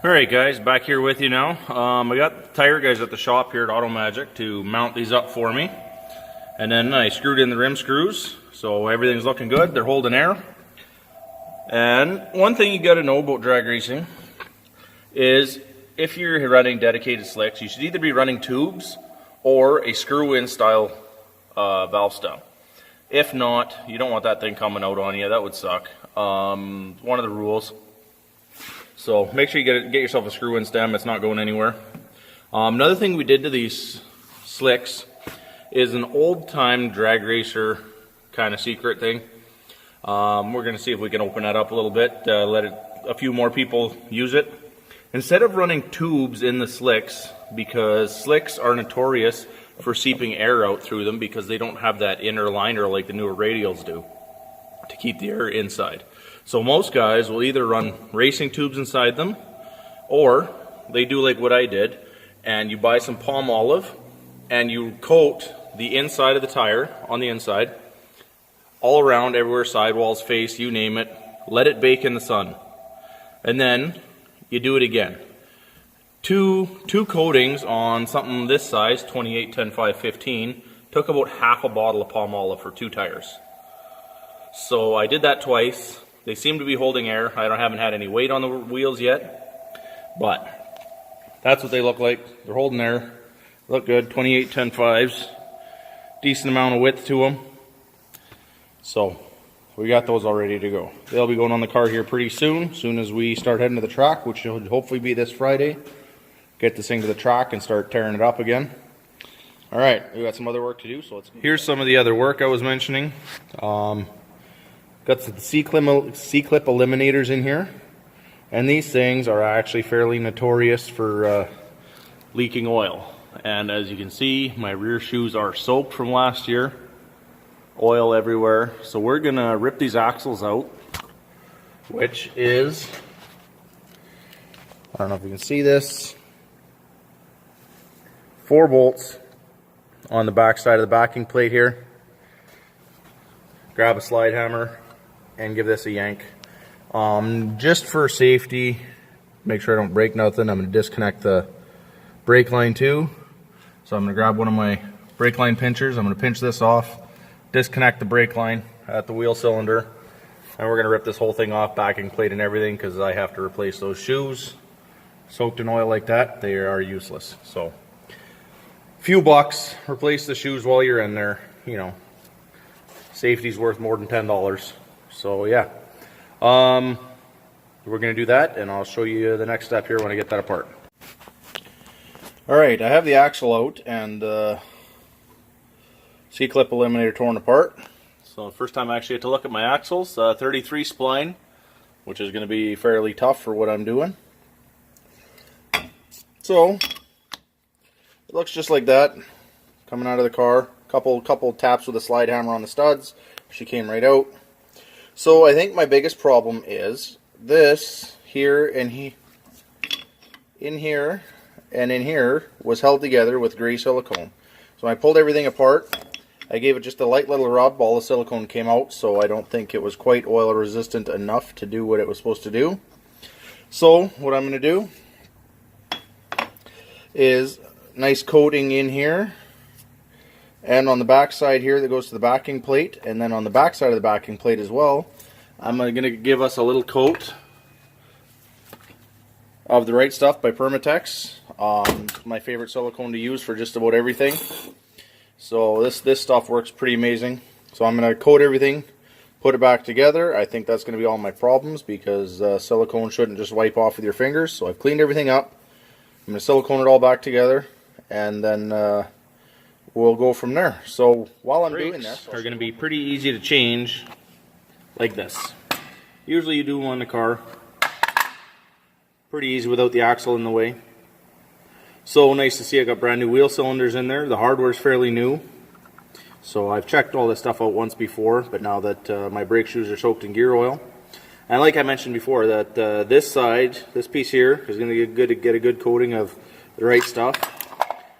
Alright guys, back here with you now. I got the tire guys at the shop here at Auto Magic to mount these up for me. And then I screwed in the rim screws, so everything's looking good. They're holding air. And one thing you got to know about drag racing is if you're running dedicated slicks, you should either be running tubes or a screw-in style valve stem. If not, you don't want that thing coming out on you. That would suck. One of the rules. So make sure you get yourself a screw-in stem. It's not going anywhere. Another thing we did to these slicks is an old-time drag racer kind of secret thing. We're going to see if we can open that up a little bit, let a few more people use it. Instead of running tubes in the slicks, because slicks are notorious for seeping air out through them because they don't have that inner liner like the newer radials do to keep the air inside. So most guys will either run racing tubes inside them, or they do like what I did, and you buy some palm olive and you coat the inside of the tire on the inside, all around, everywhere, sidewalls, face, you name it. Let it bake in the sun. And then you do it again. Two coatings on something this size, 28, 10, 5, 15, took about half a bottle of palm olive for 2 tires. So I did that twice. They seem to be holding air. I haven't had any weight on the wheels yet, but that's what they look like. They're holding air. Look good. 28, 10, 5s. Decent amount of width to them. So we got those all ready to go. They'll be going on the car here pretty soon as we start heading to the track, which will hopefully be this Friday. Get this thing to the track and start tearing it up again. All right, we got some other work to do, so let's go. Here's some of the other work I was mentioning. Got the C-clip eliminators in here, and these things are actually fairly notorious for leaking oil. And as you can see, my rear shoes are soaked from last year. Oil everywhere. So we're gonna rip these axles out, which is, I don't know if you can see this, 4 bolts on the back side of the backing plate here. Grab a slide hammer and give this a yank. Just for safety, make sure I don't break nothing, I'm gonna disconnect the brake line too. So I'm gonna grab one of my brake line pinchers, I'm gonna pinch this off, disconnect the brake line at the wheel cylinder, and we're going to rip this whole thing off, backing plate and everything, because I have to replace those shoes. Soaked in oil like that, they are useless. So few bucks, replace the shoes while you're in there. You know, safety's worth more than $10. So yeah, we're going to do that, and I'll show you the next step here when I get that apart. Alright, I have the axle out and C-clip eliminator torn apart. So first time I actually get to look at my axles. 33 spline, which is going to be fairly tough for what I'm doing. So it looks just like that coming out of the car. Couple taps with a slide hammer on the studs. She came right out. So I think my biggest problem is this here and in here and in here was held together with gray silicone. So I pulled everything apart. I gave it just a light little rub. All the silicone came out, so I don't think it was quite oil resistant enough to do what it was supposed to do. So what I'm going to do is nice coating in here and on the back side here that goes to the backing plate, and then on the back side of the backing plate as well, I'm going to give us a little coat of the Right Stuff by Permatex. My favorite silicone to use for just about everything. So this stuff works pretty amazing. So I'm going to coat everything, put it back together. I think that's going to be all my problems, because silicone shouldn't just wipe off with your fingers. So I've cleaned everything up. I'm going to silicone it all back together, and then we'll go from there. So while I'm doing this, are going to be pretty easy to change like this. Usually you do them on the car. Pretty easy without the axle in the way. So nice to see I got brand new wheel cylinders in there. The hardware's fairly new. So I've checked all this stuff out once before, but now that my brake shoes are soaked in gear oil. And like I mentioned before, that this side, this piece here, is going to get a good coating of the Right Stuff.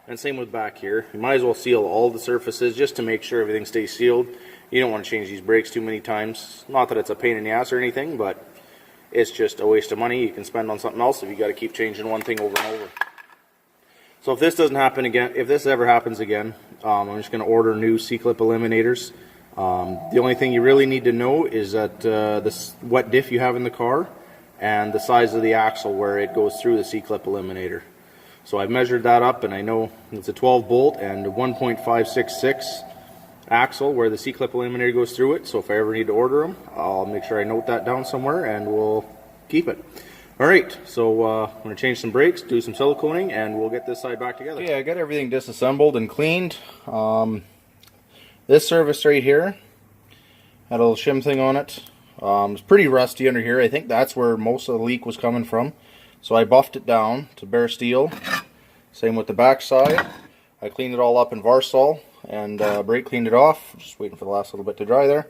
And same with back here. You might as well seal all the surfaces just to make sure everything stays sealed. You don't want to change these brakes too many times. Not that it's a pain in the ass or anything, but it's just a waste of money you can spend on something else if you got to keep changing one thing over and over. So if this doesn't happen again, if this ever happens again, I'm just going to order new C-clip eliminators. The only thing you really need to know is that what diff you have in the car and the size of the axle where it goes through the C-clip eliminator. So I've measured that up, and I know it's a 12 bolt and 1.566 axle where the C-clip eliminator goes through it. So if I ever need to order them, I'll make sure I note that down somewhere and we'll keep it. Alright, so I'm going to change some brakes, do some siliconing, and we'll get this side back together. Okay, I got everything disassembled and cleaned. This surface right here had a little shim thing on it. It's pretty rusty under here. I think that's where most of the leak was coming from. So I buffed it down to bare steel. Same with the back side. I cleaned it all up in Varsol and brake cleaned it off. Just waiting for the last little bit to dry there.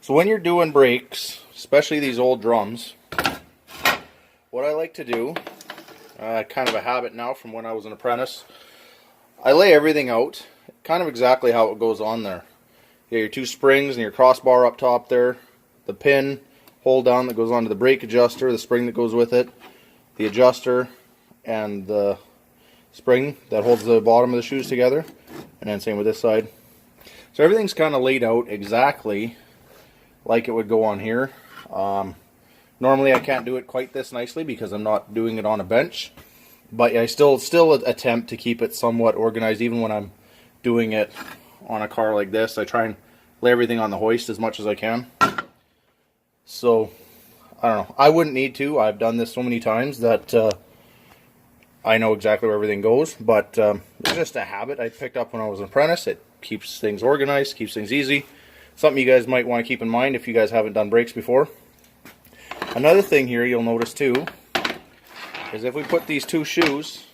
So when you're doing brakes, especially these old drums, what I like to do, kind of a habit now from when I was an apprentice, I lay everything out kind of exactly how it goes on there. You got your two springs and your crossbar up top there, the pin hold down that goes onto the brake adjuster, the spring that goes with it, the adjuster, and the spring that holds the bottom of the shoes together, and then same with this side. So everything's kind of laid out exactly like it would go on here. Normally I can't do it quite this nicely because I'm not doing it on a bench, but I still attempt to keep it somewhat organized even when I'm doing it on a car like this. I try and lay everything on the hoist as much as I can. So, I don't know. I wouldn't need to. I've done this so many times that I know exactly where everything goes, but it's just a habit I picked up when I was an apprentice. It keeps things organized, keeps things easy. Something you guys might want to keep in mind if you guys haven't done brakes before. Another thing here you'll notice too is if we put these two shoes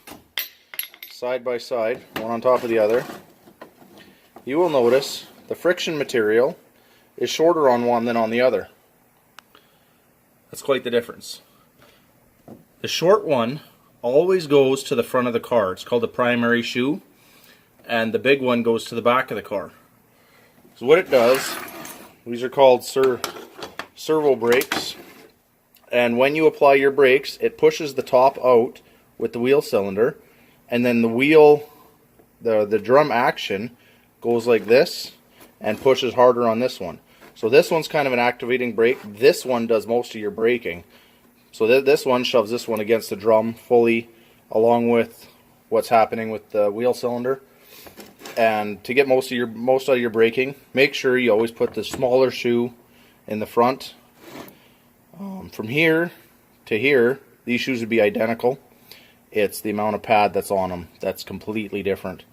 side by side, one on top of the other, you will notice the friction material is shorter on one than on the other. That's quite the difference. The short one always goes to the front of the car. It's called the primary shoe, and the big one goes to the back of the car. So what it does, these are called servo brakes. And when you apply your brakes, it pushes the top out with the wheel cylinder, and then the wheel, the drum action goes like this and pushes harder on this one. So this one's kind of an activating brake. This one does most of your braking. So this one shoves this one against the drum fully, along with what's happening with the wheel cylinder. And to get most of your braking, make sure you always put the smaller shoe in the front. From here to here, these shoes would be identical. It's the amount of pad that's on them that's completely different.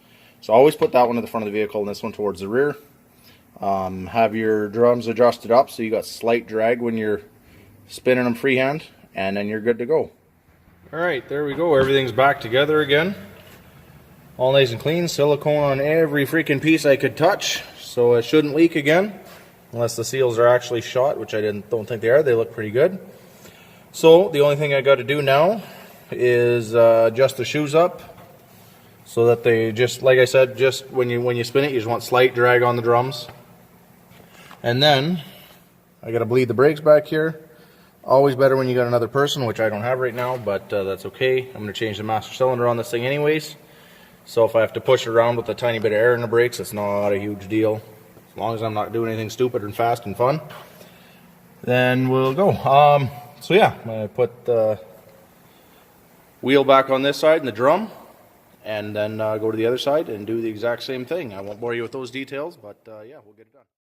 So always put that one to the front of the vehicle and this one towards the rear. Have your drums adjusted up so you got slight drag when you're spinning them freehand, and then you're good to go. Alright, there we go. Everything's back together again. All nice and clean. Silicone on every freaking piece I could touch, so it shouldn't leak again. Unless the seals are actually shot, which I don't think they are. They look pretty good. So the only thing I got to do now is adjust the shoes up so that they just, like I said, just when you spin it, you just want slight drag on the drums. And then I got to bleed the brakes back here. Always better when you got another person, which I don't have right now, but that's okay. I'm going to change the master cylinder on this thing anyways. So if I have to push it around with a tiny bit of air in the brakes, it's not a huge deal. As long as I'm not doing anything stupid and fast and fun, then we'll go. So yeah, I'm going to put the wheel back on this side and the drum, and then go to the other side and do the exact same thing. I won't bore you with those details, but yeah, we'll get it done.